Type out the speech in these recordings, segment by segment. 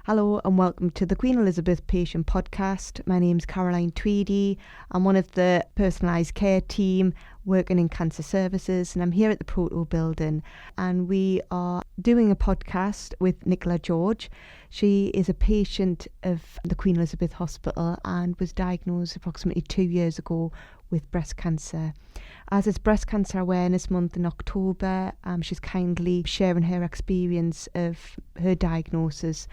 Hello and welcome to the Queen Elizabeth Patient Podcast. My name's Caroline Tweedy. I'm one of the personalised care team working in cancer services, and I'm here at the Proto building, and we are doing a podcast with Nicola George. She is a patient of the Queen Elizabeth Hospital and was diagnosed approximately 2 years ago with breast cancer. As it's Breast Cancer Awareness Month in October, she's kindly sharing her experience of her diagnosis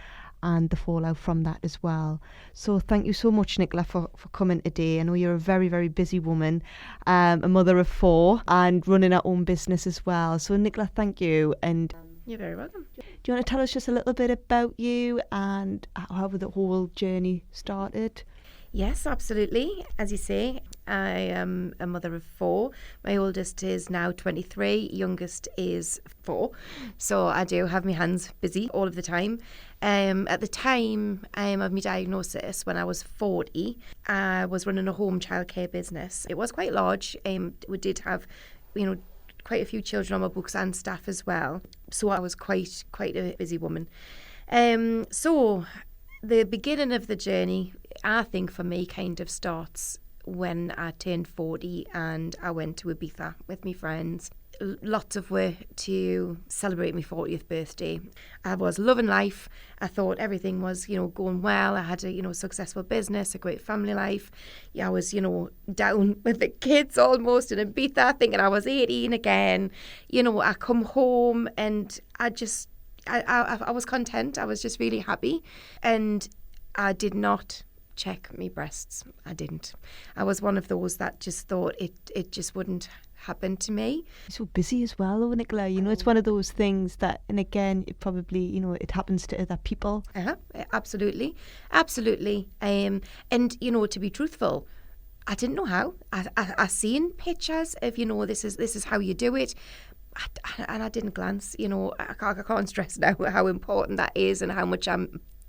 and the fallout from that as well. So thank you so much, Nicola, for coming today. I know you're a very, very busy woman, a mother of 4 and running her own business as well. So Nicola, thank you. And you're very welcome. Do you want to tell us just a little bit about you and how the whole journey started? Yes, absolutely. As you say, I am a mother of 4. My oldest is now 23, youngest is 4. So I do have my hands busy all of the time. At the time of my diagnosis, when I was 40, I was running a home childcare business. It was quite large. We did have, quite a few children on my books and staff as well. So I was quite a busy woman. So the beginning of the journey, I think for me, kind of starts when I turned 40 and I went to Ibiza with my friends. Lots of work to celebrate my 40th birthday. I was loving life. I thought everything was, going well. I had a, successful business, a great family life. Yeah, I was, down with the kids almost in Ibiza, thinking I was 18 again. I come home and I was content. I was just really happy. And I did not check my breasts. I didn't. I was one of those that just thought it just wouldn't happen to me. You're so busy as well, though, Nicola. It's one of those things that, and again, it probably, it happens to other people. Absolutely. And, to be truthful, I didn't know how. I seen pictures of, this is how you do it. And I didn't glance, I can't stress now how important that is and how much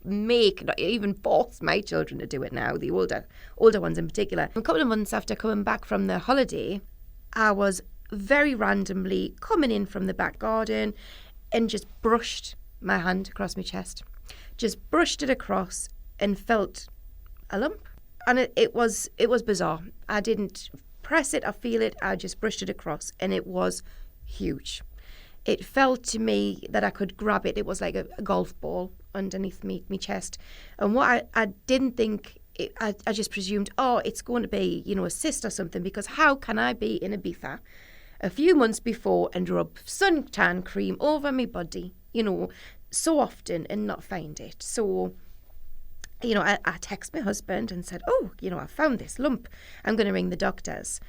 not even force my children to do it now, the older ones in particular. A couple of months after coming back from the holiday, I was very randomly coming in from the back garden and just brushed my hand across my chest. Just brushed it across and felt a lump. And it was bizarre. I didn't press it or feel it. I just brushed it across and it was huge. It felt to me that I could grab it. It was like a golf ball underneath me chest. And what I didn't think, I just presumed, it's going to be, a cyst or something, because how can I be in Ibiza a few months before and rub suntan cream over my body, so often and not find it? So, I text my husband and said, I found this lump. I'm going to ring the doctors.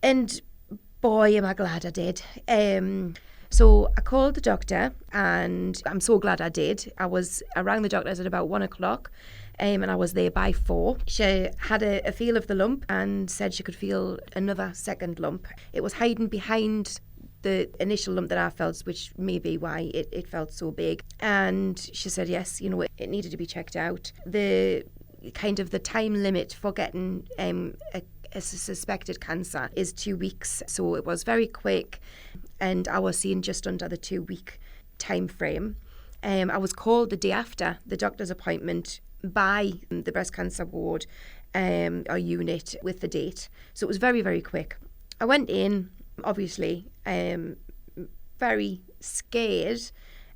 And boy, am I glad I did. So I called the doctor, and I'm so glad I did. I rang the doctors at about 1:00, and I was there by 4. She had a feel of the lump and said she could feel another second lump. It was hiding behind the initial lump that I felt, which may be why it felt so big. And she said, yes, it needed to be checked out. The time limit for getting a suspected cancer is 2 weeks. So it was very quick, and I was seeing just under the 2-week time frame. I was called the day after the doctor's appointment by the breast cancer ward or unit with the date. So it was very, very quick. I went in, obviously, very scared,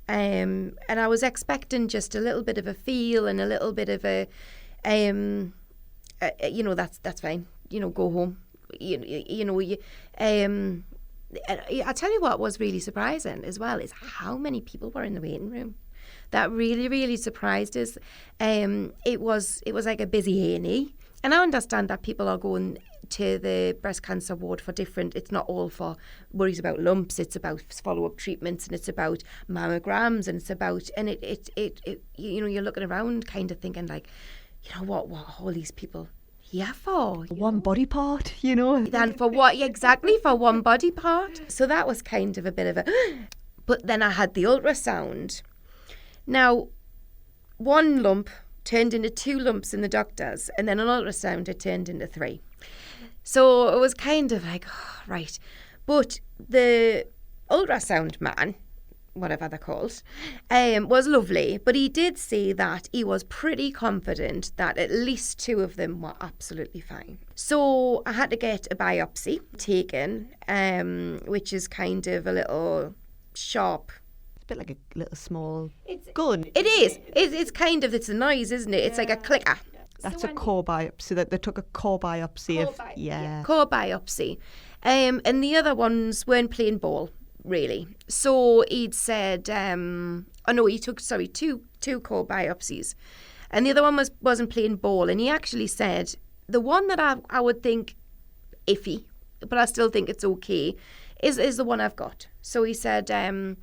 and I was expecting just a little bit of a feel and a little bit of a, that's fine. Go home. I tell you what was really surprising as well is how many people were in the waiting room. That really, really surprised us. It was like a busy A&E. And I understand that people are going to the breast cancer ward for different, it's not all for worries about lumps, it's about follow-up treatments, and it's about mammograms, and it's about, and it you're looking around kind of thinking like, what all these people here for? One body part, And for what? Exactly, for one body part. So that was kind of a bit of a, but then I had the ultrasound. Now, one lump turned into 2 lumps in the doctors, and then an ultrasound it turned into 3. So it was kind of like, right. But the ultrasound man whatever they're called, was lovely. But he did say that he was pretty confident that at least 2 of them were absolutely fine. So I had to get a biopsy taken, which is kind of a little sharp. It's a bit like a little small gun. It is. It's kind of, it's a noise, isn't it? It's like a clicker. That's a core biopsy. That they took a core biopsy Core biopsy. And the other ones weren't playing ball, really. So he'd said, he took 2 core biopsies. And the other one wasn't playing ball. And he actually said, the one that I would think iffy, but I still think it's okay, is the one I've got. So he said, I'm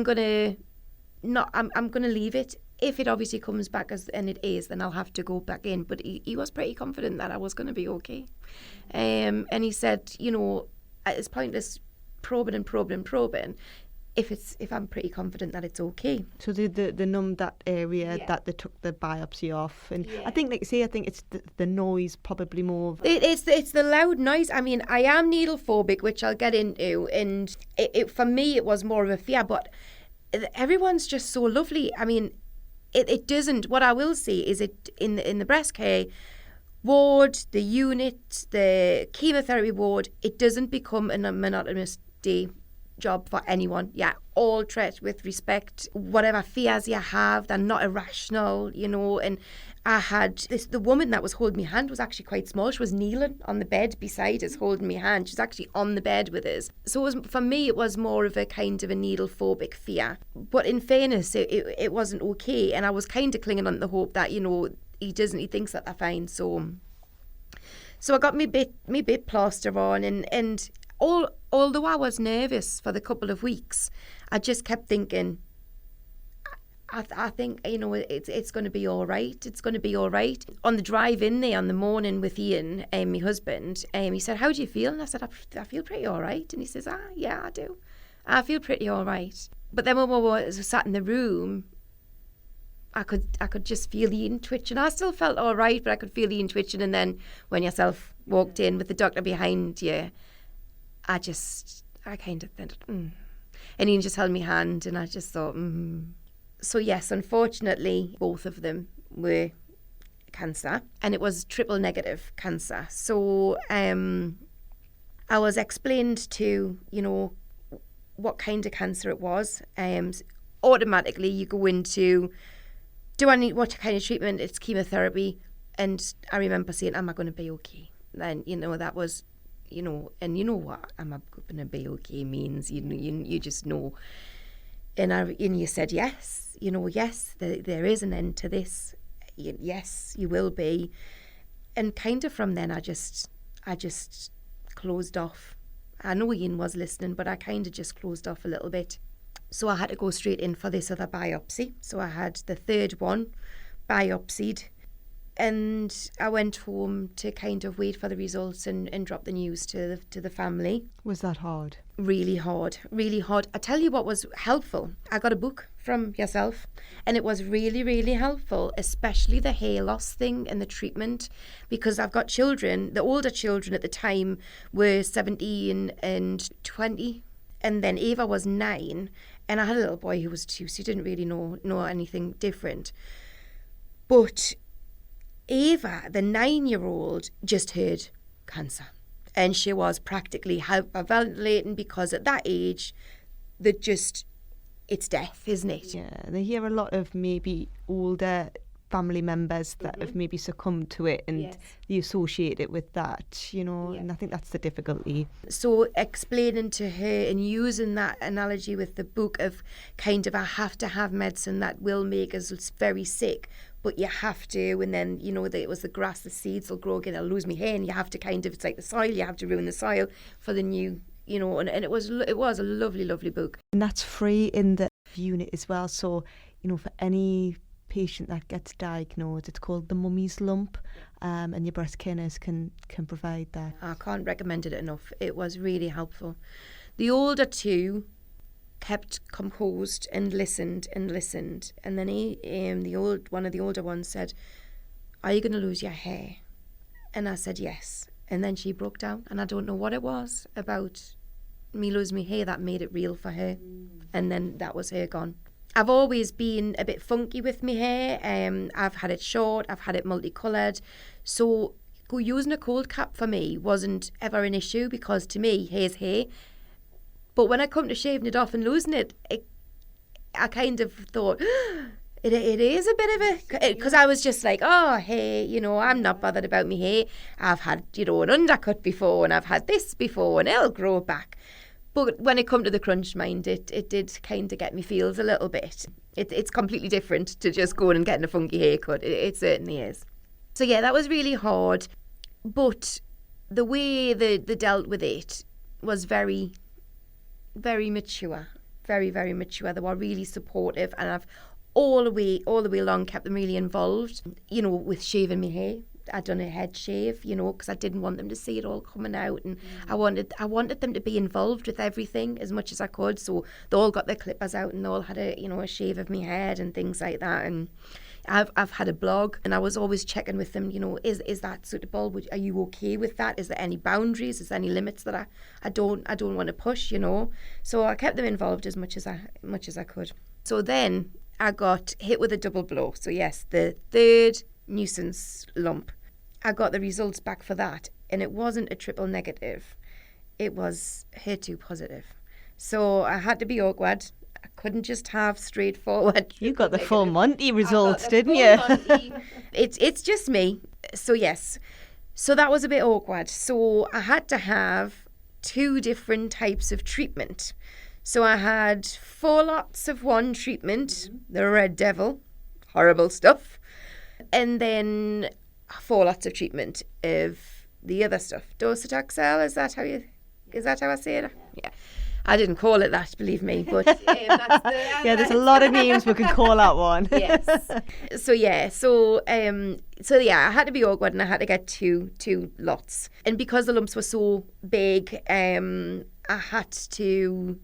gonna leave it. If it obviously comes back and it is, then I'll have to go back in. But he was pretty confident that I was going to be okay. And he said, it's pointless probing if I'm pretty confident that it's okay. So they numbed that area that they took the biopsy off. And I think, like you say, I think it's the noise probably more. It's the loud noise. I mean, I am needle phobic, which I'll get into. And for me, it was more of a fear. But everyone's just so lovely. I mean, it doesn't. What I will say is it in the breast care ward, the unit, the chemotherapy ward, it doesn't become a monotonous day job for anyone. Yeah, all treat with respect. Whatever fears you have, they're not irrational, And I had the woman that was holding my hand was actually quite small. She was kneeling on the bed beside us, holding my hand. She's actually on the bed with us. So for me, it was more of a kind of a needle phobic fear. But in fairness, it wasn't okay. And I was kind of clinging on the hope that, he thinks that they're fine. So I got me bit plaster on and although I was nervous for the couple of weeks, I just kept thinking, I think, it's going to be all right. It's going to be all right. On the drive in there on the morning with Ian, my husband, he said, how do you feel? And I said, I feel pretty all right. And he says, yeah, I do. I feel pretty all right. But then when we were sat in the room, I could just feel Ian twitching. I still felt all right, but I could feel Ian twitching. And then when yourself walked in with the doctor behind you, I kind of thought, And Ian just held my hand and I just thought, So yes, unfortunately, both of them were cancer and it was triple negative cancer. So I was explained to, what kind of cancer it was. Automatically you go into, what kind of treatment? It's chemotherapy. And I remember saying, am I going to be okay? Then, that was, and you know what am I going to be okay means, you just know. And you said, yes, yes, there is an end to this. Yes, you will be. And kind of from then, I just closed off. I know Ian was listening, but I kind of just closed off a little bit. So I had to go straight in for this other biopsy. So I had the 3rd one biopsied. And I went home to kind of wait for the results and drop the news to the family. Was that hard? Really hard, really hard. I tell you what was helpful. I got a book from yourself and it was really, really helpful, especially the hair loss thing and the treatment, because I've got children. The older children at the time were 17 and 20. And then Ava was 9 and I had a little boy who was 2, so he didn't really know anything different. But Ava, the 9-year-old, just heard cancer. And she was practically hyperventilating because at that age, it's death, isn't it? Yeah, they hear a lot of maybe older family members that have maybe succumbed to it and they associate it with that, and I think that's the difficulty. So explaining to her and using that analogy with the book of kind of, I have to have medicine that will make us very sick, but you have to, and then, it was the grass, the seeds will grow again, I'll lose my hair, and you have to kind of, it's like the soil, you have to ruin the soil for the new, and it was a lovely, lovely book. And that's free in the unit as well, so, for any patient that gets diagnosed, it's called the mummy's lump, and your breast care nurse can provide that. I can't recommend it enough. It was really helpful. The older 2 kept composed and listened, and then one of the older ones said, are you going to lose your hair? And I said yes. And then she broke down, and I don't know what it was about me lose my hair that made it real for her. And then that was her gone. I've always been a bit funky with my hair. I've had it short, I've had it multicoloured. So using a cold cap for me wasn't ever an issue, because to me, hair's hair. But when I come to shaving it off and losing it, I kind of thought, it is a bit of a... Because I was just like, oh, hey, you know, I'm not bothered about my hair. I've had, you know, an undercut before, and I've had this before, and it'll grow back. But when it come to the crunch mind, it did kind of get me feels a little bit. It's completely different to just going and getting a funky haircut. It certainly is. So yeah, that was really hard. But the way they dealt with it was very, very mature. Very, very mature. They were really supportive, and I've all the way along kept them really involved, you know, with shaving my hair. I'd done a head shave, you know, because I didn't want them to see it all coming out, and I wanted them to be involved with everything as much as I could. So they all got their clippers out, and they all had a shave of my head and things like that. And I've had a blog, and I was always checking with them, you know, is that suitable? Are you okay with that? Is there any boundaries? Is there any limits that I don't want to push, you know? So I kept them involved as much as I could. So then I got hit with a double blow. So yes, the third nuisance lump. I got the results back for that, and it wasn't a triple negative. It was HER2 positive. So I had to be awkward. I couldn't just have straightforward. You got the full Monty results, didn't you? It's just me. So yes. So that was a bit awkward. So I had to have 2 different types of treatment. So I had 4 lots of one treatment, the Red Devil, horrible stuff. And then 4 lots of treatment of the other stuff. Docetaxel, is that how I say it? Yeah. I didn't call it that, believe me, but there's a lot of names we could call that one. Yes. So I had to be awkward, and I had to get two lots. And because the lumps were so big, I had to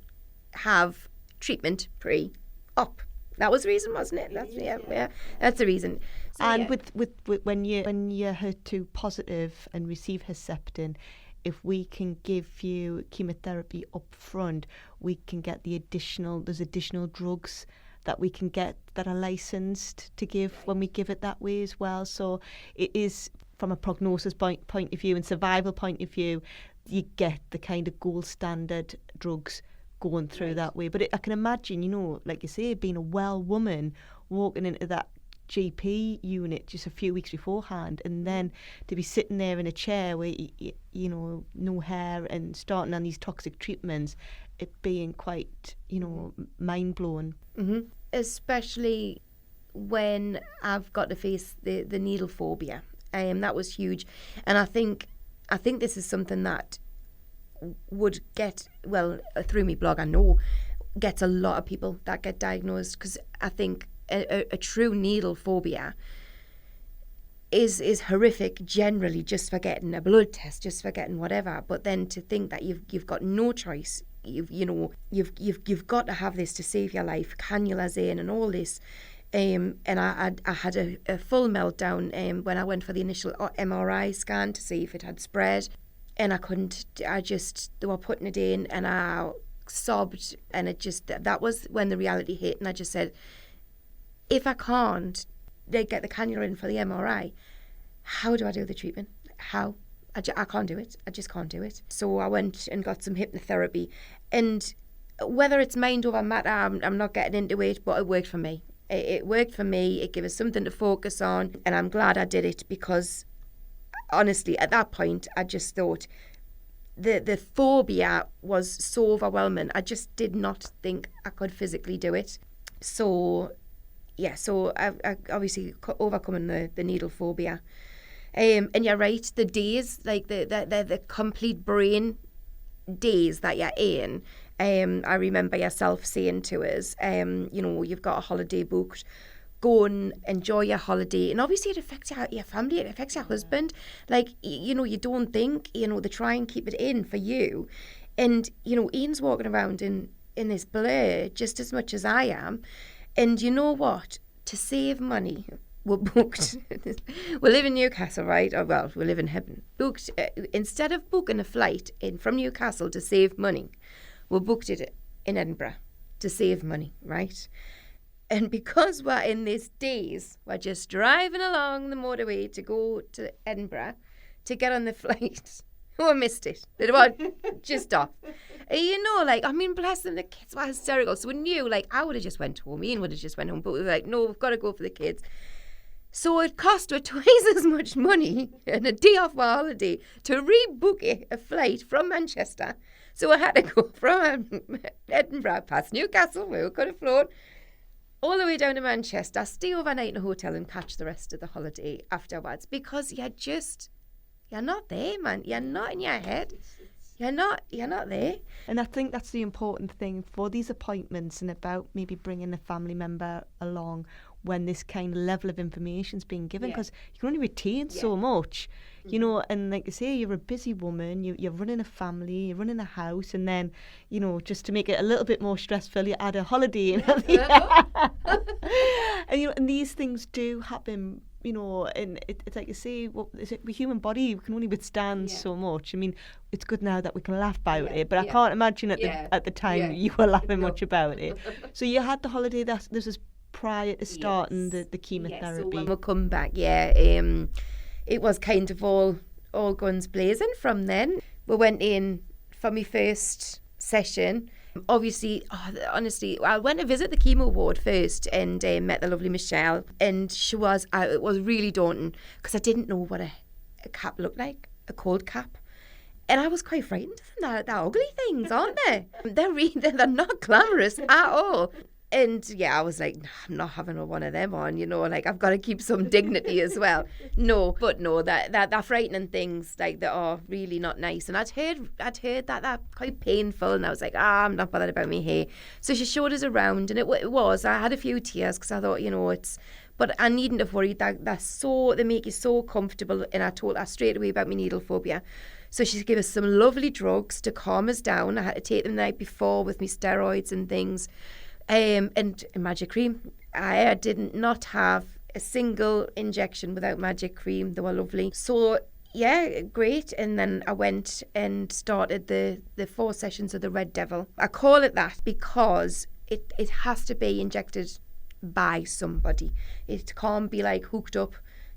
have treatment pre-op. That was the reason, wasn't it? That's the reason. So, and with when you're HER2 positive and receive Herceptin, if we can give you chemotherapy up front, we can get there's additional drugs that we can get that are licensed to give when we give it that way as well. So it is, from a prognosis point of view and survival point of view, you get the kind of gold standard drugs going through that way. But I can imagine, you know, like you say, being a well woman walking into that GP unit just a few weeks beforehand, and then to be sitting there in a chair where you know, no hair, and starting on these toxic treatments, it being quite, you know, mind blowing. Mm-hmm. Especially when I've got to face the needle phobia, that was huge. And I think this is something that would get, well, through my blog, I know gets a lot of people that get diagnosed, because I think a true needle phobia is horrific generally, just for getting a blood test, just for getting whatever. But then to think that you've got no choice, you've got to have this to save your life, cannulas in and all this. And I had a full meltdown when I went for the initial MRI scan to see if it had spread, and I couldn't. They were putting it in, and I sobbed, and that was when the reality hit, and I just said, if I can't get the cannula in for the MRI, how do I do the treatment? How? I can't do it. I just can't do it. So I went and got some hypnotherapy. And whether it's mind over matter, I'm not getting into it, but it worked for me. It worked for me. It gave us something to focus on. And I'm glad I did it, because honestly, at that point, I just thought the phobia was so overwhelming. I just did not think I could physically do it. So I obviously overcoming the needle phobia. And you're right, the days, like the complete brain days that you're in. I remember yourself saying to us, you know, you've got a holiday booked, go and enjoy your holiday. And obviously it affects your family, it affects your husband. Like, you know, you don't think, you know, they try and keep it in for you. And, you know, Ian's walking around in this blur just as much as I am. And you know what? To save money, were booked. We live in Newcastle, right? Or, well, we live in heaven. Booked instead of booking a flight in from Newcastle to save money, we booked it in Edinburgh to save money, right? And because we're in these days, we're just driving along the motorway to go to Edinburgh to get on the flight. We missed it. It was just off. You know, like, I mean, bless them, the kids were hysterical. So we knew, like, I would have just went home. Ian would have just went home. But we were like, no, we've got to go for the kids. So it cost her twice as much money and a day off our holiday to rebook a flight from Manchester. So I had to go from Edinburgh past Newcastle, where we could have flown, all the way down to Manchester, stay overnight in a hotel and catch the rest of the holiday afterwards, because you're not there, man. You're not in your head. You're not there. And I think that's the important thing for these appointments, and about maybe bringing a family member along when this kind of level of information's being given, because you can only retain so much, you know. And like I say, you're a busy woman, you're running a family, you're running a house, and then, you know, just to make it a little bit more stressful, you add a holiday in. And you know, and these things do happen, you know, and it's like you say, well, the human body can only withstand so much. I mean, it's good now that we can laugh about it, but I can't imagine at the time you were laughing much about it. So you had the holiday, this was prior to starting the chemotherapy. So when we come back, it was kind of all guns blazing from then. We went in for my first session. Obviously, honestly, I went to visit the chemo ward first and met the lovely Michelle, and it was really daunting because I didn't know what a cap looked like, a cold cap. And I was quite frightened of them. They're ugly things, aren't they? They're not glamorous at all. And yeah, I was like, I'm not having one of them on, you know, like I've got to keep some dignity as well. No, that frightening things, like, that are really not nice. And I'd heard that they're quite painful, and I was like, I'm not bothered about me hair. So she showed us around, and it was, I had a few tears because I thought, you know, but I needn't have worried. They make you so comfortable. And I told her straight away about my needle phobia. So she gave us some lovely drugs to calm us down. I had to take them the night before with me steroids and things. And magic cream. I did not have a single injection without magic cream. They were lovely. So yeah, great. And then I went and started the 4 sessions of the Red Devil. I call it that because it has to be injected by somebody. It can't be like hooked up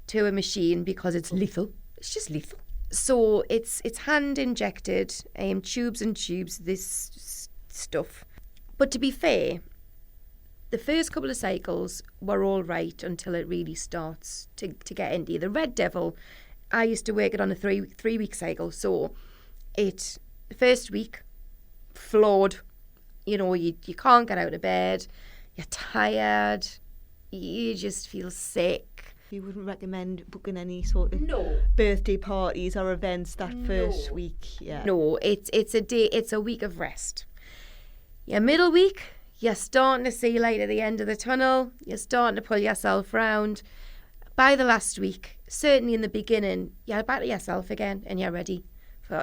to a machine because it's lethal. It's just lethal. So it's hand injected, tubes and tubes, this stuff. But to be fair, the first couple of cycles were all right until it really starts to get into the Red Devil. I used to work it on a three-week cycle. So the first week, flawed. You know, you can't get out of bed. You're tired. You just feel sick. You wouldn't recommend booking any sort of birthday parties or events that first week? Yeah. No, it's a week of rest. Your middle week, you're starting to see light at the end of the tunnel. You're starting to pull yourself round. By the last week, certainly in the beginning, you're back to yourself again and you're ready.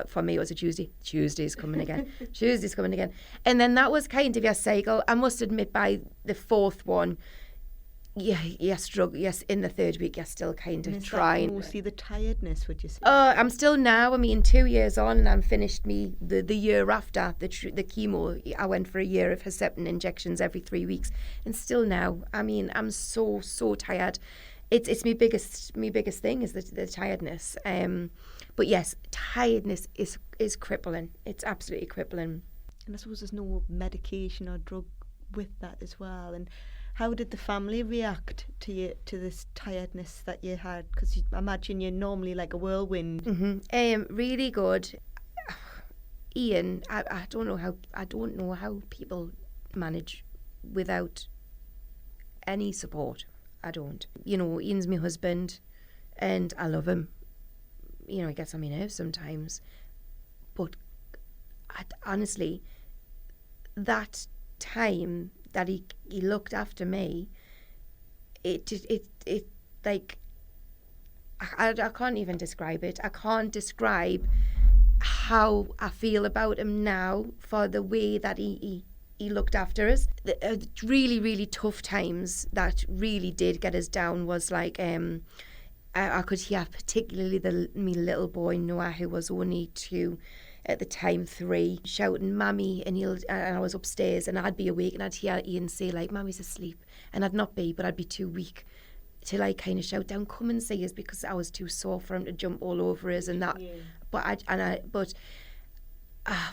For me, it was a Tuesday. Tuesday's coming again. Tuesday's coming again. And then that was kind of your cycle. I must admit, by the 4th one, you struggle. Yes, in the 3rd week, you're still kind of trying. That mostly the tiredness, would you say? I'm still now. I mean, 2 years on, and I'm finished the year after the chemo. I went for a year of Herceptin injections every 3 weeks, and still now. I mean, I'm so tired. It's my biggest thing is the tiredness. But yes, tiredness is crippling. It's absolutely crippling. And I suppose there's no medication or drug with that as well. And how did the family react to this tiredness that you had? Because I imagine you're normally like a whirlwind. Mm-hmm. Really good. Ian, I don't know how people manage without any support. I don't. You know, Ian's my husband, and I love him. You know, he gets on my nerves sometimes, but honestly, that time that he looked after me, it like I can't even describe it. I can't describe how I feel about him now for the way that he he looked after us. The really, really tough times that really did get us down was like, I could hear particularly me little boy Noah, who was only 2 at the time, 3, shouting "Mammy," and I was upstairs and I'd be awake and I'd hear Ian say like, "Mammy's asleep," and I'd not be, but I'd be too weak to like kind of shout down, "Come and see us," because I was too sore for him to jump all over us and that. Yeah. But I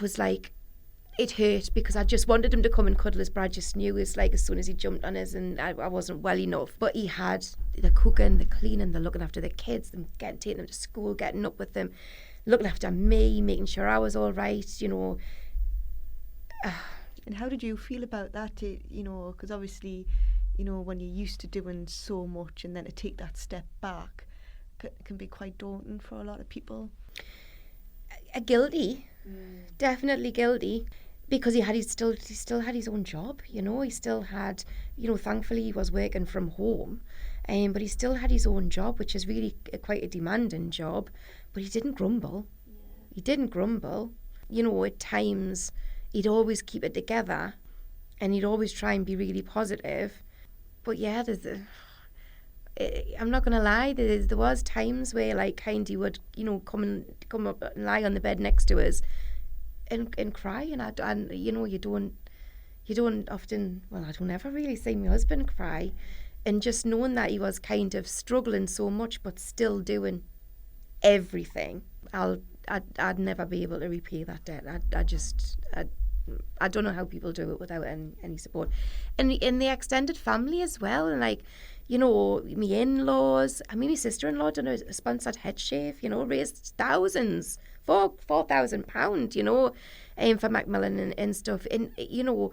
was like, it hurt because I just wanted him to come and cuddle us, but I just knew it's like as soon as he jumped on us and I wasn't well enough. But he had the cooking, the cleaning, the looking after the kids, taking them to school, getting up with them, looking after me, making sure I was all right, you know. And how did you feel about that? You know, because obviously, you know, when you're used to doing so much and then to take that step back can be quite daunting for a lot of people. Guilty, definitely guilty, because he still had his own job, you know. He still had, you know, thankfully he was working from home, but he still had his own job, which is really quite a demanding job. But he didn't grumble. Yeah. He didn't grumble. You know, at times he'd always keep it together, and he'd always try and be really positive. But yeah, I'm not going to lie, there was times where like kind he would, you know, come up and lie on the bed next to us and cry, and you know, you don't often, well, I don't ever really see my husband cry, and just knowing that he was kind of struggling so much but still doing everything, I'd never be able to repay that debt. I don't know how people do it without any support. And in the extended family as well, and like, you know, my in-laws, I mean, my sister-in-law done a sponsored head shave, you know, raised thousands, £4,000, you know, for Macmillan and stuff. And, you know,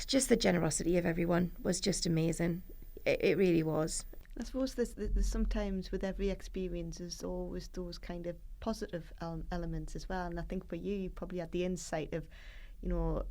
just the generosity of everyone was just amazing. It really was. I suppose there's sometimes with every experience there's always those kind of positive elements as well, and I think for you probably had the insight of, you know,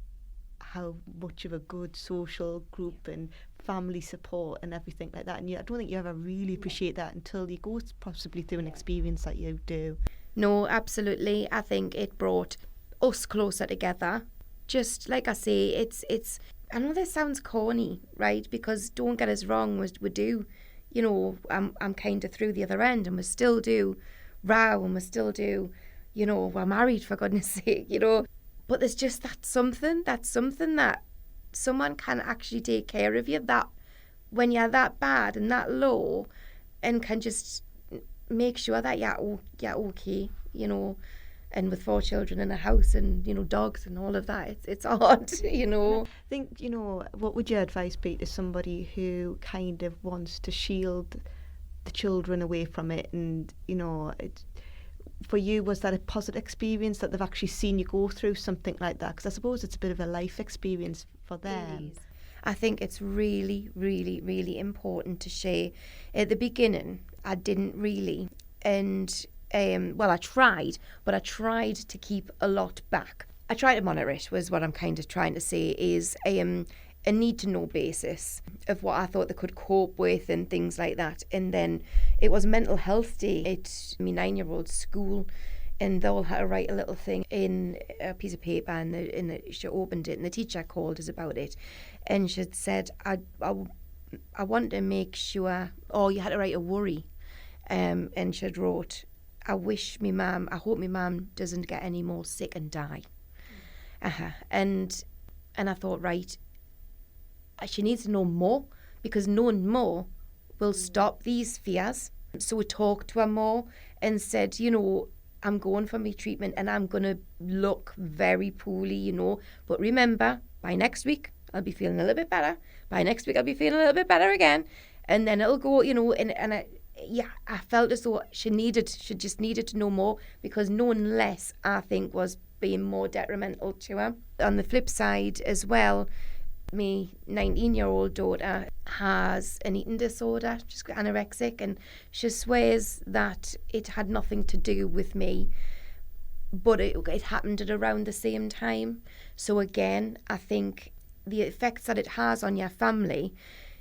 how much of a good social group and family support and everything like that, and I don't think you ever really appreciate that until you go possibly through an experience that you do. No, absolutely. I think it brought us closer together. Just like I say, it's I know this sounds corny, right, because don't get us wrong, we do, you know, I'm kind of through the other end, and we still do row, and we still do, you know, we're married for goodness sake, you know. But there's just that something that someone can actually take care of you, that when you're that bad and that low, and can just make sure that you're okay, you know. And with 4 children in a house and, you know, dogs and all of that, it's hard, you know. I think, you know, what would your advice be to somebody who kind of wants to shield the children away from it? And, you know, for you, was that a positive experience that they've actually seen you go through something like that? Because I suppose it's a bit of a life experience for them. I think it's really, really, really important to share. At the beginning, I didn't really, and well, I tried to keep a lot back. I tried to monitor it, was what I'm kind of trying to say, is a need-to-know basis of what I thought they could cope with and things like that. And then it was mental health day at my 9-year-old's school, and they all had to write a little thing in a piece of paper, and she opened it, and the teacher called us about it, and she'd said, I want to make sure, you had to write a worry, and she'd wrote, I hope my mum doesn't get any more sick and die. And I thought, right, she needs to know more, because knowing more will stop these fears. So we talked to her more and said, you know, I'm going for my treatment and I'm going to look very poorly, you know, but remember, by next week I'll be feeling a little bit better. By next week I'll be feeling a little bit better again, and then it'll go, you know. And I felt as though she just needed to know more, because knowing less, I think, was being more detrimental to her. On the flip side as well, my 19-year-old daughter has an eating disorder. She's anorexic, and she swears that it had nothing to do with me, but it happened at around the same time. So again, I think the effects that it has on your family,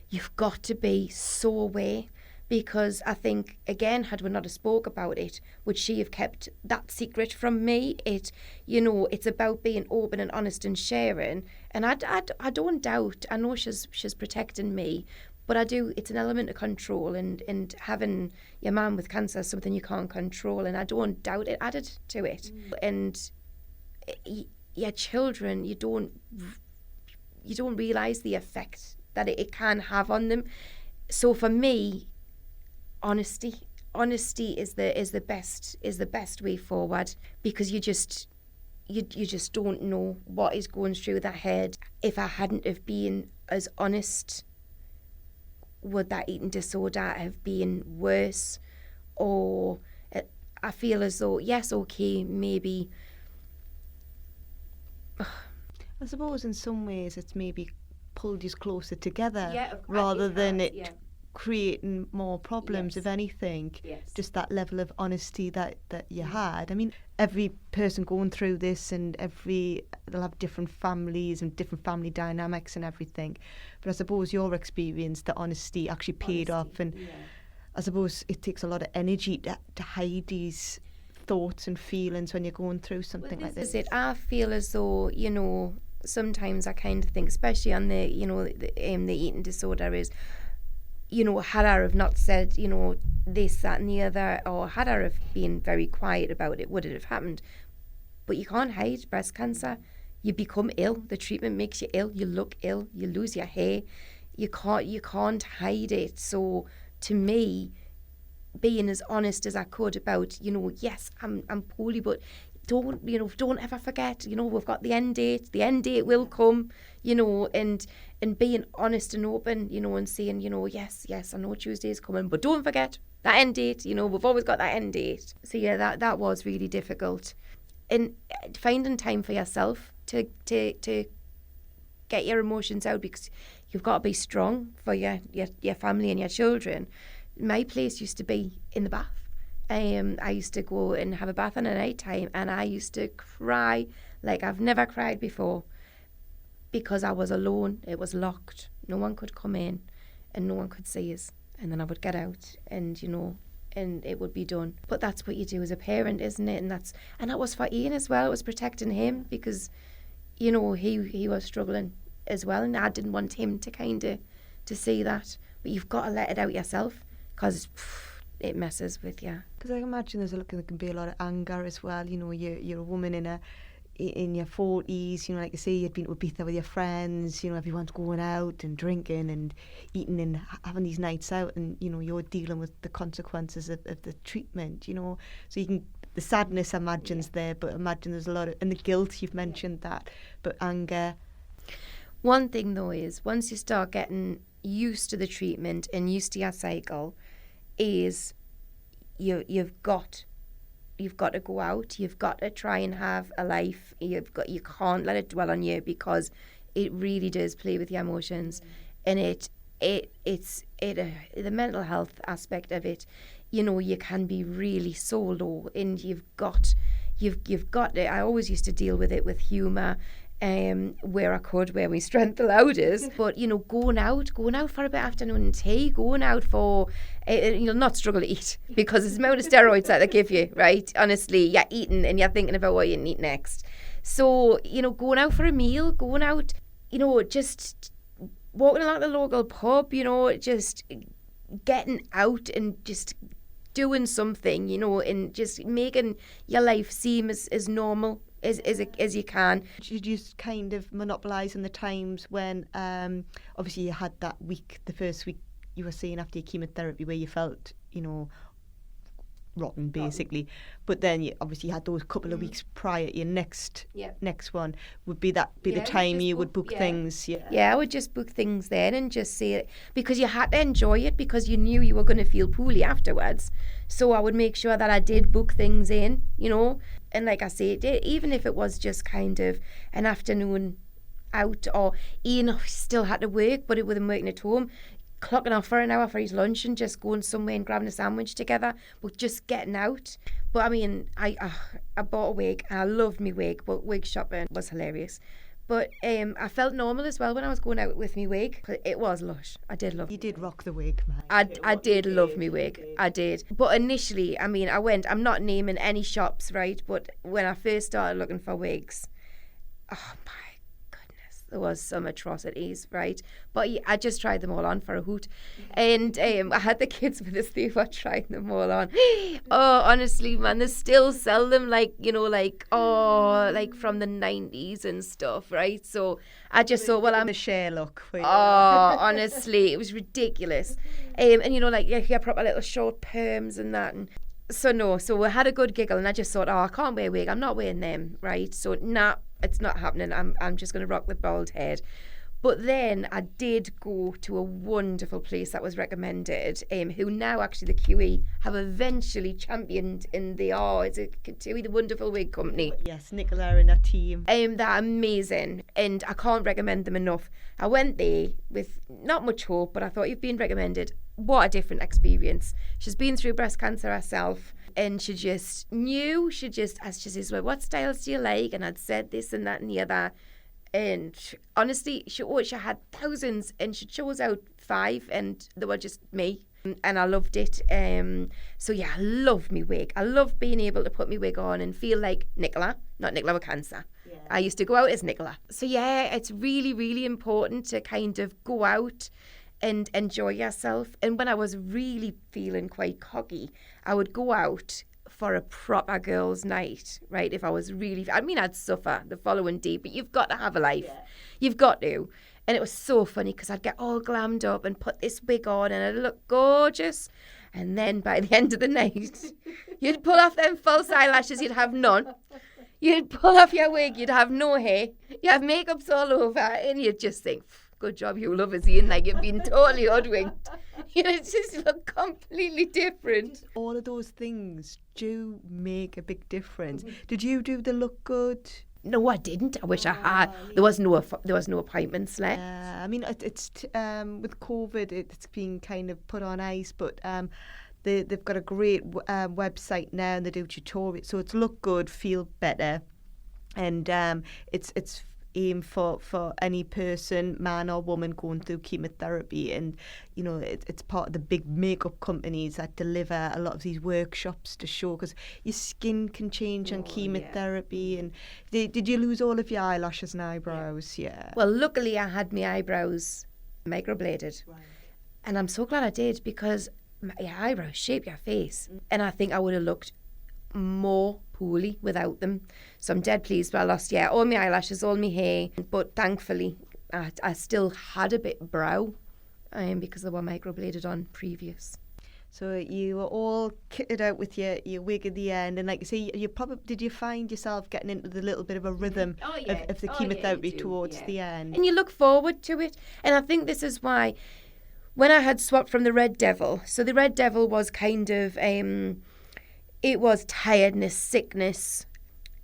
you've got to be so aware, because I think, again, had we not have spoke about it, would she have kept that secret from me? It's about being open and honest and sharing. And I don't doubt, I know she's protecting me, but I do, it's an element of control, and having your mum with cancer is something you can't control, and I don't doubt it added to it. And your children, you don't realise the effect that it can have on them. So for me, honesty is the best way forward, because you just don't know what is going through their head. If I hadn't have been as honest, would that eating disorder have been worse? Or I feel as though, yes, okay, maybe. I suppose in some ways it's maybe pulled you closer together, rather than it creating more problems, Yes. if anything. Yes. Just that level of honesty that you had. I mean, every person going through this, and they'll have different families and different family dynamics and everything. But I suppose your experience, the honesty actually paid off, and I suppose it takes a lot of energy to hide these thoughts and feelings when you're going through something like this. Is it? I feel as though, sometimes I kind of think, especially on the eating disorder, is, had I have not said, this, that and the other, or had I have been very quiet about it, would it have happened? But you can't hide breast cancer. You become ill. The treatment makes you ill. You look ill. You lose your hair. You can't hide it. So to me, being as honest as I could about, yes, I'm poorly, but don't ever forget, we've got the end date. The end date will come, and being honest and open, and saying, yes, I know Tuesday is coming, but don't forget that end date. We've always got that end date. So yeah, that was really difficult. And finding time for yourself to get your emotions out, because you've got to be strong for your family and your children. My place used to be in the bath. I used to go and have a bath on a night time, and I used to cry like I've never cried before, because I was alone. It was locked. No one could come in, and no one could see us. And then I would get out, and and it would be done. But that's what you do as a parent, isn't it? And that was for Ian as well. It was protecting him, because he was struggling as well, and I didn't want him to see that. But you've got to let it out yourself, because it messes with you. Because I imagine there can be a lot of anger as well. You're a woman in your 40s, like you say, you'd been to Ibiza with your friends, everyone's going out and drinking and eating and having these nights out, and you're dealing with the consequences of the treatment, so the sadness I imagine's there, but imagine there's a lot of, and the guilt, you've mentioned that, but anger. One thing though is, once you start getting used to the treatment and used to your cycle, is you've got to go out. You've got to try and have a life. You can't let it dwell on you, because it really does play with your emotions, and it's the mental health aspect of it. You can be really so low, and you've got to. I always used to deal with it with humour. Where I could, where my strength allowed us. But, going out for a bit of afternoon tea, going out for, you'll not struggle to eat, because it's the amount of steroids that they give you, right? Honestly, you're eating and you're thinking about what you can eat next. So, going out for a meal, going out, just walking along the local pub, just getting out and just doing something, and just making your life seem as normal as you can. You just kind of monopolising the times when obviously you had that week, the first week you were saying after your chemotherapy, where you felt rotten basically, but then you obviously had those couple of weeks prior to your next one. Would be the time you would book things. I would just book things then and just say it, because you had to enjoy it, because you knew you were going to feel poorly afterwards. So I would make sure that I did book things in, and like I said, even if it was just kind of an afternoon out, or Ian still had to work, but it with him working at home, clocking off for an hour for his lunch and just going somewhere and grabbing a sandwich together, but just getting out. But I mean, I bought a wig, and I loved my wig, but wig shopping was hilarious. But I felt normal as well when I was going out with my wig. It was lush. I did love it. You did rock the wig, man. I did love me wig. I did. But initially, I mean, I'm not naming any shops, right? But when I first started looking for wigs, oh my goodness, there was some atrocities, right? But I just tried them all on for a hoot. And I had the kids with us, they were trying them all on. Oh, honestly, man, they still sell them like from the 90s and stuff, right? So I just thought, well, I'm a share look. Oh, honestly, it was ridiculous. And yeah, proper little short perms and that. And so we had a good giggle, and I just thought, I can't wear a wig. I'm not wearing them, right? So nah, it's not happening. I'm just going to rock the bald head. But then I did go to a wonderful place that was recommended, who now actually the QE have eventually championed, and it's a QE, the wonderful wig company. Yes, Nicola and her team. They're amazing, and I can't recommend them enough. I went there with not much hope, but I thought, you've been recommended. What a different experience. She's been through breast cancer herself, and she just as she says, well, what styles do you like? And I'd said this and that and the other. And honestly, she had thousands, and she chose out 5, and they were just me, and I loved it. So yeah, I love me wig. I love being able to put me wig on and feel like Nicola, not Nicola with cancer. Yeah. I used to go out as Nicola. So yeah, it's really, really important to kind of go out and enjoy yourself. And when I was really feeling quite cocky, I would go out for a proper girls' night, right? If I was really, I'd suffer the following day, but you've got to have a life. Yeah. You've got to. And it was so funny because I'd get all glammed up and put this wig on, and I'd look gorgeous. And then by the end of the night, you'd pull off them false eyelashes, you'd have none. You'd pull off your wig, you'd have no hair. You have makeups all over, and you'd just think, good job, you lovers, Ian, like you've been totally hoodwinked. It just look completely different. All of those things do make a big difference. Did you do the look good? No, I didn't. I wish I had. There was no appointments left. It's with COVID, it's been kind of put on ice, but they've got a great website now, and they do tutorials. So it's look good, feel better, and it's aim for any person, man or woman, going through chemotherapy. And it's part of the big makeup companies that deliver a lot of these workshops to show, because your skin can change on chemotherapy. And did you lose all of your eyelashes and eyebrows? Yeah. Well, luckily I had my eyebrows microbladed, right. And I'm so glad I did, because your eyebrows shape your face, and I think I would have looked more poorly without them. So I'm dead pleased. But I lost all my eyelashes, all my hair, but thankfully I still had a bit of brow, because they were microbladed on previous. So you were all kitted out with your wig at the end, and like you say, did you find yourself getting into the little bit of a rhythm of the chemotherapy towards the end? And you look forward to it. And I think this is why when I had swapped from the Red Devil, so the Red Devil was kind of it was tiredness, sickness,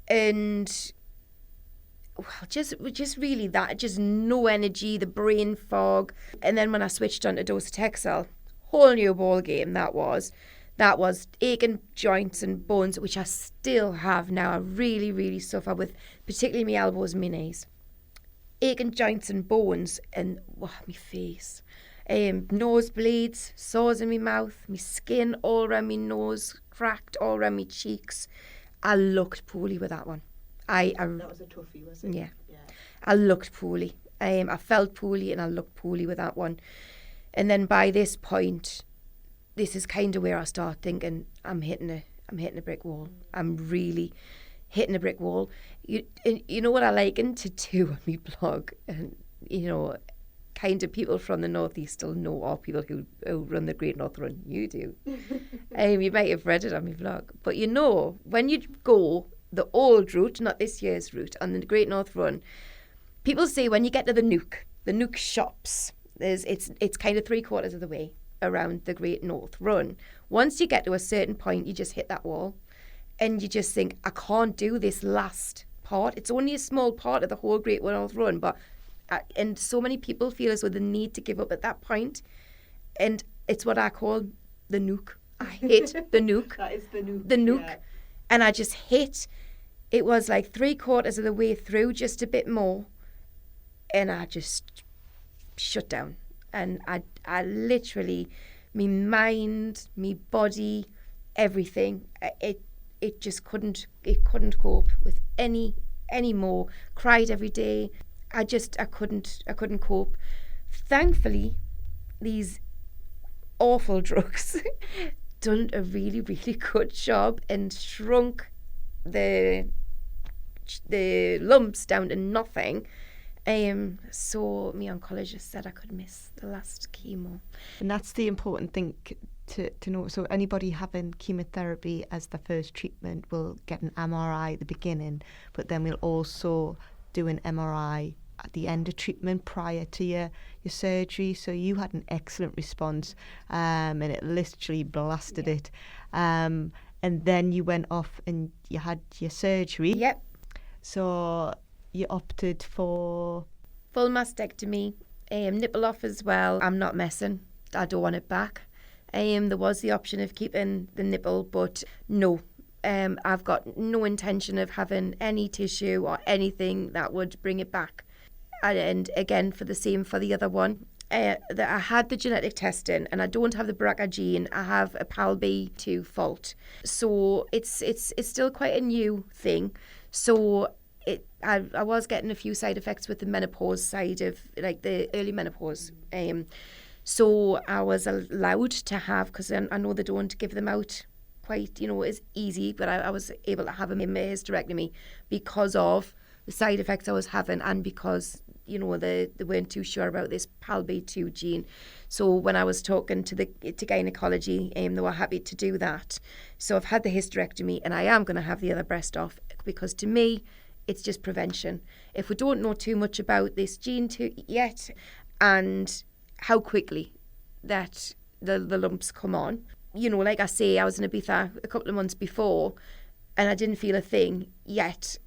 and just really that, just no energy, the brain fog. And then when I switched on to Docetexel, whole new ball game that was aching joints and bones, which I still have now. I really, really suffer with, particularly my elbows and my knees. Aching joints and bones, and my face. Nosebleeds, sores in my mouth, my skin all around my nose, cracked all around my cheeks. I looked poorly with that one. That was a toughie, was it? Yeah. I looked poorly. I felt poorly, and I looked poorly with that one. And then by this point, this is kind of where I start thinking, I'm hitting a brick wall. I'm really hitting a brick wall. You know what I liken to do on my blog, and kind of people from the northeast will know, or people who run the Great North Run. You do. You might have read it on my blog. But when you go the old route, not this year's route, on the Great North Run, people say when you get to the Nook shops, it's kind of 3/4 of the way around the Great North Run. Once you get to a certain point, you just hit that wall, and you just think, I can't do this last part. It's only a small part of the whole Great North Run, but and so many people feel as though they need to give up at that point, and it's what I call the Nook. I hit the Nook. That is the Nook. The Nook, and I just hit. It was like 3/4 of the way through, just a bit more, and I just shut down. And I literally, me mind, me body, everything, it just couldn't cope with any more. Cried every day. I couldn't cope. Thankfully, these awful drugs done a really, really good job and shrunk the lumps down to nothing. So my oncologist said I could miss the last chemo. And that's the important thing to know. So anybody having chemotherapy as the first treatment will get an MRI at the beginning, but then we'll also do an MRI at the end of treatment prior to your surgery. So you had an excellent response, and it literally blasted it. And then you went off and you had your surgery. Yep. So you opted for full mastectomy, nipple off as well. I'm not messing. I don't want it back. There was the option of keeping the nipple, but no. I've got no intention of having any tissue or anything that would bring it back. And again, for the other one, that I had the genetic testing and I don't have the BRCA gene. I have a PALB2 fault. So it's still quite a new thing. So I was getting a few side effects with the menopause side of, like, the early menopause. So I was allowed to have, because I know they don't give them out quite, as easy, but I was able to have them in my hysterectomy because of the side effects I was having, and because, they weren't too sure about this PALB2 gene. So when I was talking to gynecology, they were happy to do that. So I've had the hysterectomy and I am going to have the other breast off, because to me, it's just prevention. If we don't know too much about this gene yet, and how quickly that the lumps come on. Like I say, I was in Ibiza a couple of months before and I didn't feel a thing, yet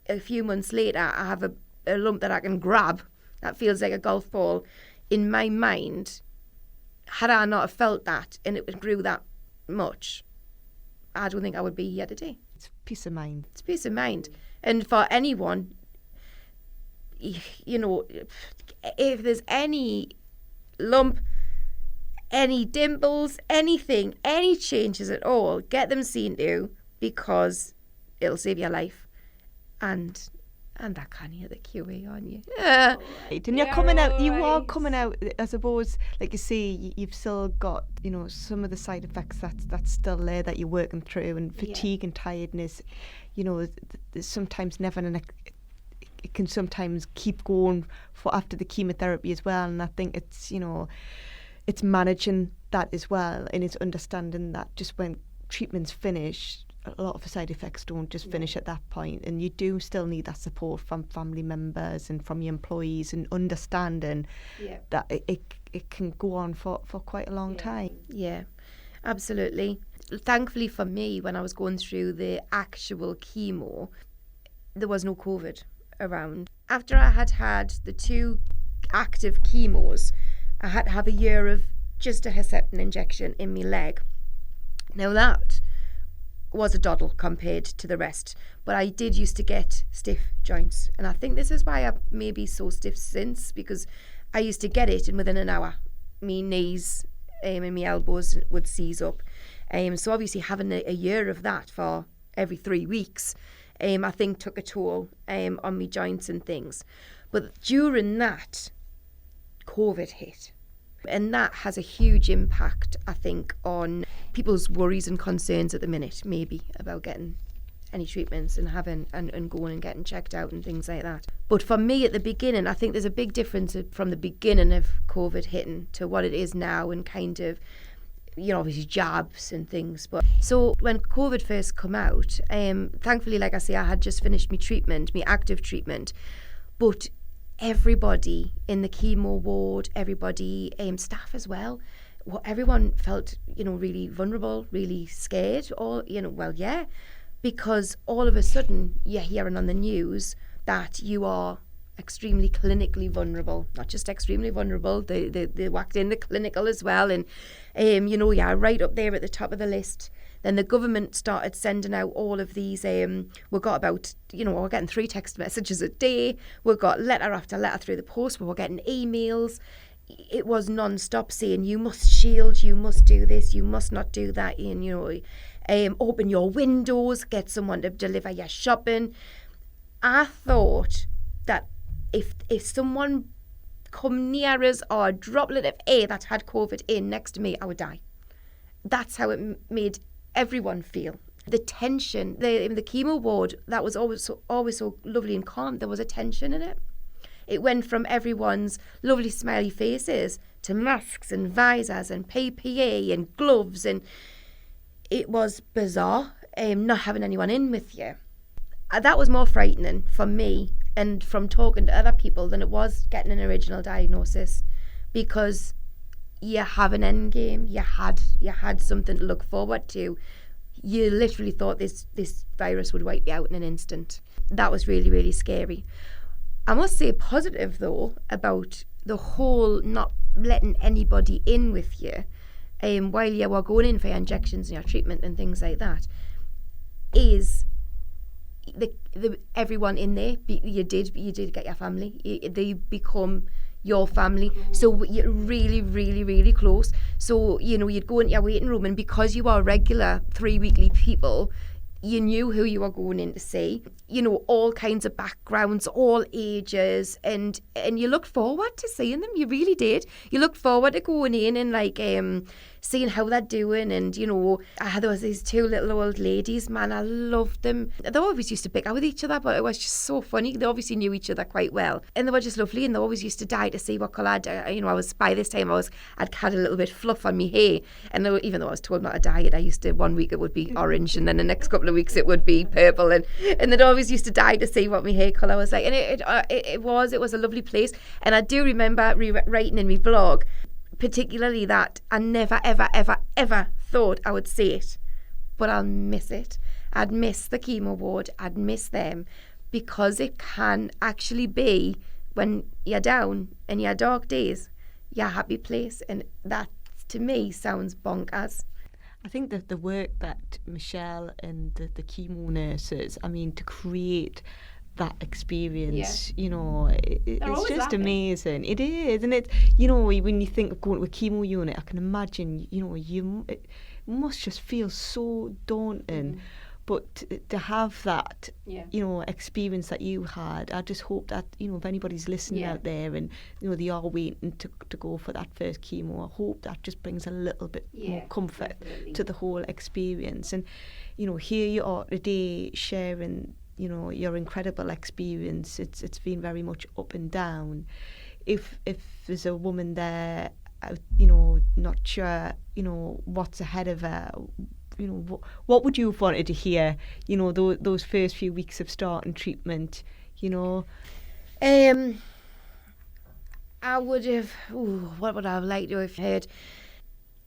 a few months later I have a lump that I can grab that feels like a golf ball. In my mind, had I not have felt that and it grew that much, I don't think I would be here today. It's peace of mind. It's peace of mind. And for anyone, if there's any lump, any dimples, anything, any changes at all, get them seen to, because it'll save your life. And that can hear the QA on you. Right. And you're coming out, you are coming out, I suppose, like you say, you've still got, some of the side effects that's still there that you're working through, and fatigue and tiredness, there's sometimes never it can sometimes keep going for after the chemotherapy as well. And I think it's, it's managing that as well, and it's understanding that just when treatment's finished, a lot of the side effects don't just finish at that point, and you do still need that support from family members and from your employees, and understanding that it can go on for quite a long time. Yeah, absolutely. Thankfully for me, when I was going through the actual chemo, there was no COVID around. After I had the 2 active chemos, I had to have a year of just a Herceptin injection in my leg. Now that was a doddle compared to the rest, but I did used to get stiff joints, and I think this is why I may be so stiff since, because I used to get it and within an hour my knees and my elbows would seize up. So obviously having a year of that for every 3 weeks, I think took a toll on my joints and things. But during that, COVID hit. And that has a huge impact, I think, on people's worries and concerns at the minute, maybe, about getting any treatments and and going and getting checked out and things like that. But for me at the beginning, I think there's a big difference from the beginning of COVID hitting to what it is now, and kind of, obviously jabs and things. But so when COVID first come out, thankfully, like I say, I had just finished my active treatment, but everybody in the chemo ward, everybody, staff as well, everyone felt, really vulnerable, really scared, because all of a sudden you're hearing on the news that you are extremely clinically vulnerable, not just extremely vulnerable, they whacked in the clinical as well, and, you're right up there at the top of the list, Then the government started sending out all of these, we got about, we're getting 3 text messages a day. We got letter after letter through the post. We were getting emails. It was non-stop saying, you must shield, you must do this, you must not do that. And, open your windows, get someone to deliver your shopping. I thought that if someone come near us or a droplet of air that had COVID in next to me, I would die. That's how it made everyone feel. The tension, the chemo ward, that was always so lovely and calm. There was a tension in it. It went from everyone's lovely smiley faces to masks and visors and PPE and gloves, and it was bizarre not having anyone in with you. That was more frightening for me and from talking to other people than it was getting an original diagnosis, because you have an end game. You had something to look forward to. You literally thought this virus would wipe you out in an instant. That was really, really scary. I must say positive though about the whole not letting anybody in with you while you were going in for your injections and your treatment and things like that is the everyone in there. You did get your family. They become your family. So you're really, really, really close. So, you'd go into your waiting room, and because you are regular 3 weekly people, you knew who you were going in to see, all kinds of backgrounds, all ages, and you looked forward to seeing them. You really did. You looked forward to going in and seeing how they're doing. And, there was these 2 little old ladies, man, I loved them. They always used to pick out with each other, but it was just so funny. They obviously knew each other quite well. And they were just lovely, and they always used to die to see what colour. By this time I'd had a little bit of fluff on my hair. And even though I was told not to dye it, I used to, 1 week it would be orange, and then the next couple of weeks it would be purple. And they'd always used to die to see what my hair colour was like. And it was a lovely place. And I do remember writing in my blog, particularly that I never, ever, ever, ever thought I would see it, but I'll miss it. I'd miss the chemo ward. I'd miss them, because it can actually be, when you're down in your dark days, your happy place. And that, to me, sounds bonkers. I think that the work that Michelle and the chemo nurses, to create that experience, it's just amazing. It is, and it's, when you think of going to a chemo unit, I can imagine, it must just feel so daunting. But to have that, experience that you had, I just hope that, if anybody's listening out there and, they are waiting to go for that first chemo, I hope that just brings a little bit more comfort to the whole experience. And, here you are today sharing, your incredible experience. It's been very much up and down. If there's a woman there, not sure, what's ahead of her, what would you have wanted to hear, those first few weeks of starting treatment, I would have, what would I have liked to have heard?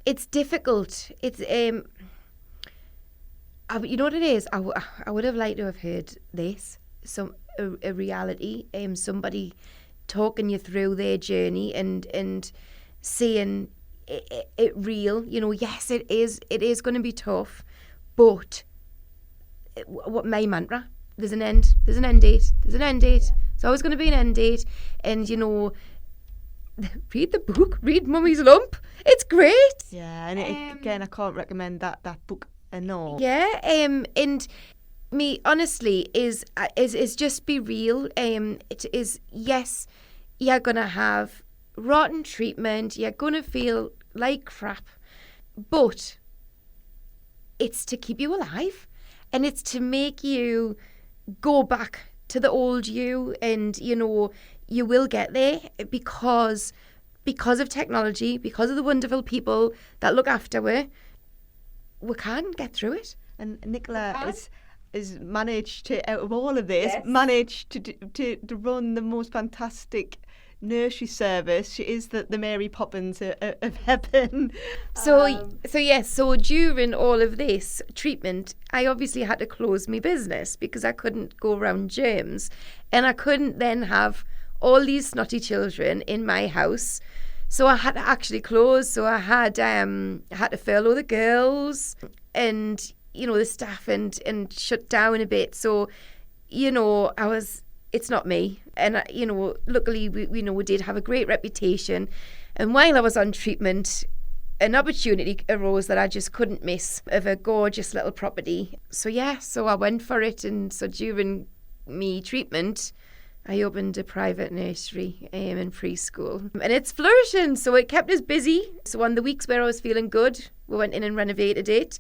It's difficult. It's, you know what it is? I would have liked to have heard this, a reality, somebody talking you through their journey and seeing it real. Yes, it is going to be tough, but what my mantra, there's an end date. There's always going to be an end date. And read the book, read Mummy's Lump. It's great. Yeah, and again, I can't recommend that book enough. Yeah, and me honestly is just be real. It is, yes, you're gonna have rotten treatment, you're gonna feel like crap, but it's to keep you alive, and it's to make you go back to the old you, and you will get there because of technology, because of the wonderful people that look after we can get through it. And Nicola has managed to, out of all of this, managed to run the most fantastic nursery service. She is the Mary Poppins of heaven. So during all of this treatment, I obviously had to close my business because I couldn't go around germs, and I couldn't then have all these snotty children in my house So I had to actually close. So I had to furlough the girls and, the staff and shut down a bit. So, it's not me. And, luckily, we did have a great reputation. And while I was on treatment, an opportunity arose that I just couldn't miss of a gorgeous little property. So I went for it. And so during me treatment, I opened a private nursery in preschool. And it's flourishing, so it kept us busy. So on the weeks where I was feeling good, we went in and renovated it.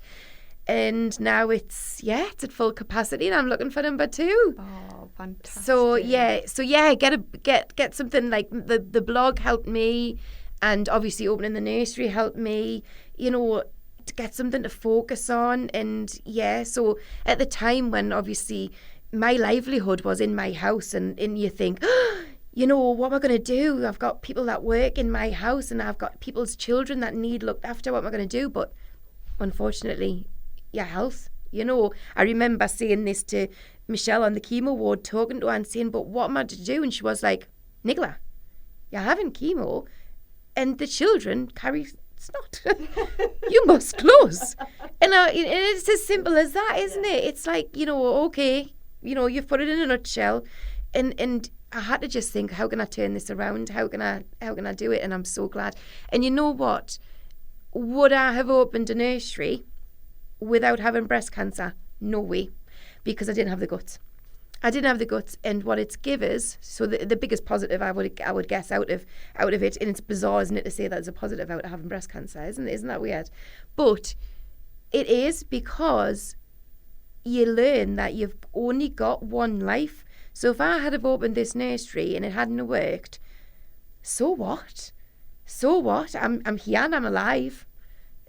And now it's at full capacity, and I'm looking for number 2. Oh, fantastic. So get something like the blog helped me, and obviously opening the nursery helped me, to get something to focus on. And so at the time when obviously my livelihood was in my house, and you think, what am I going to do? I've got people that work in my house, and I've got people's children that need looked after. What am I going to do? But unfortunately, your health, I remember saying this to Michelle on the chemo ward, talking to her and saying, but what am I to do? And she was like, Nicola, you're having chemo and the children carry snot. You must close. And it's as simple as that, isn't it? It's like, okay, you've put it in a nutshell. And I had to just think, how can I turn this around? How can I do it? And I'm so glad. And you know what? Would I have opened a nursery without having breast cancer? No way, because I didn't have the guts. And what it's given us, so the biggest positive I would guess out of it, and it's bizarre, isn't it, to say that it's a positive out of having breast cancer, isn't that weird? But it is, because you learn that you've only got one life. So if I had have opened this nursery and it hadn't worked, so what? I'm here and I'm alive.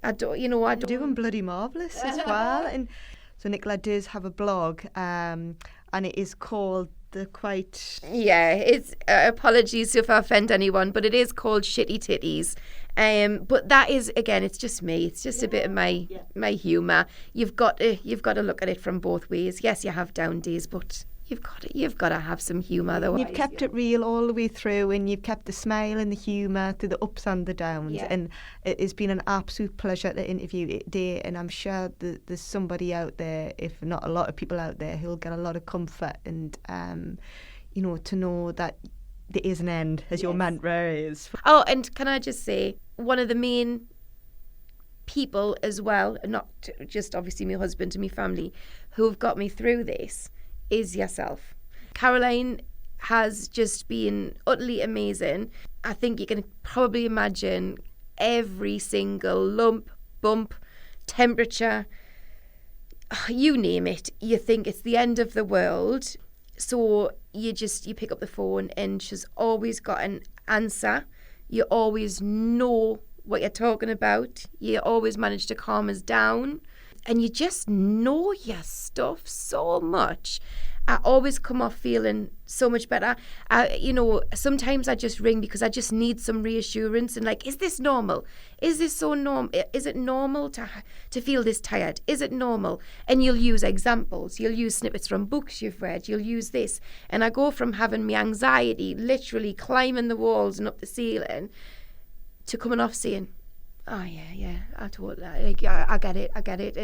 I don't. You're doing bloody marvellous as well. And so Nicola does have a blog, and it is called it's apologies if I offend anyone, but it is called Shitty Titties. But that is, again, it's just me. It's just a bit of my humour. You've got to look at it from both ways. Yes, you have down days, but you've got to have some humour, though. You've kept it real all the way through, and you've kept the smile and the humour through the ups and the downs. Yeah. And it has been an absolute pleasure to interview you today. And I'm sure that there's somebody out there, if not a lot of people out there, who'll get a lot of comfort and, to know that there is an end, as your mantra is. Oh, and can I just say, one of the main people as well, not just obviously my husband and my family, who have got me through this, is yourself. Caroline has just been utterly amazing. I think you can probably imagine every single lump, bump, temperature, you name it. You think it's the end of the world. So you pick up the phone and she's always got an answer. You always know what you're talking about. You always manage to calm us down. And you just know your stuff so much. I always come off feeling so much better. Sometimes I just ring because I just need some reassurance and like, is this normal? Is this so normal? Is it normal to feel this tired? Is it normal? And you'll use examples. You'll use snippets from books you've read. You'll use this. And I go from having my anxiety, literally climbing the walls and up the ceiling, to coming off saying, oh yeah, I totally, I get it.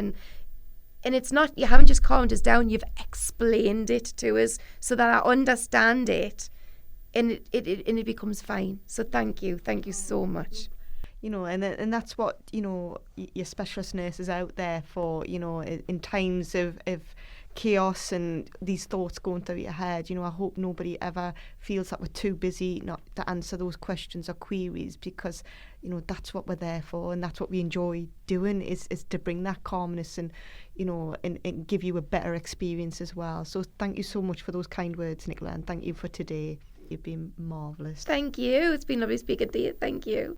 And it's not, you haven't just calmed us down, you've explained it to us so that I understand it, and it becomes fine. So thank you so much. And that's what, your specialist nurses out there for, in times of chaos and these thoughts going through your head. I hope nobody ever feels that we're too busy not to answer those questions or queries, because that's what we're there for, and that's what we enjoy doing, is to bring that calmness and and give you a better experience as well. So thank you so much for those kind words, Nicola, and thank you for today. You've been marvellous. Thank you. It's been lovely speaking to you. Thank you.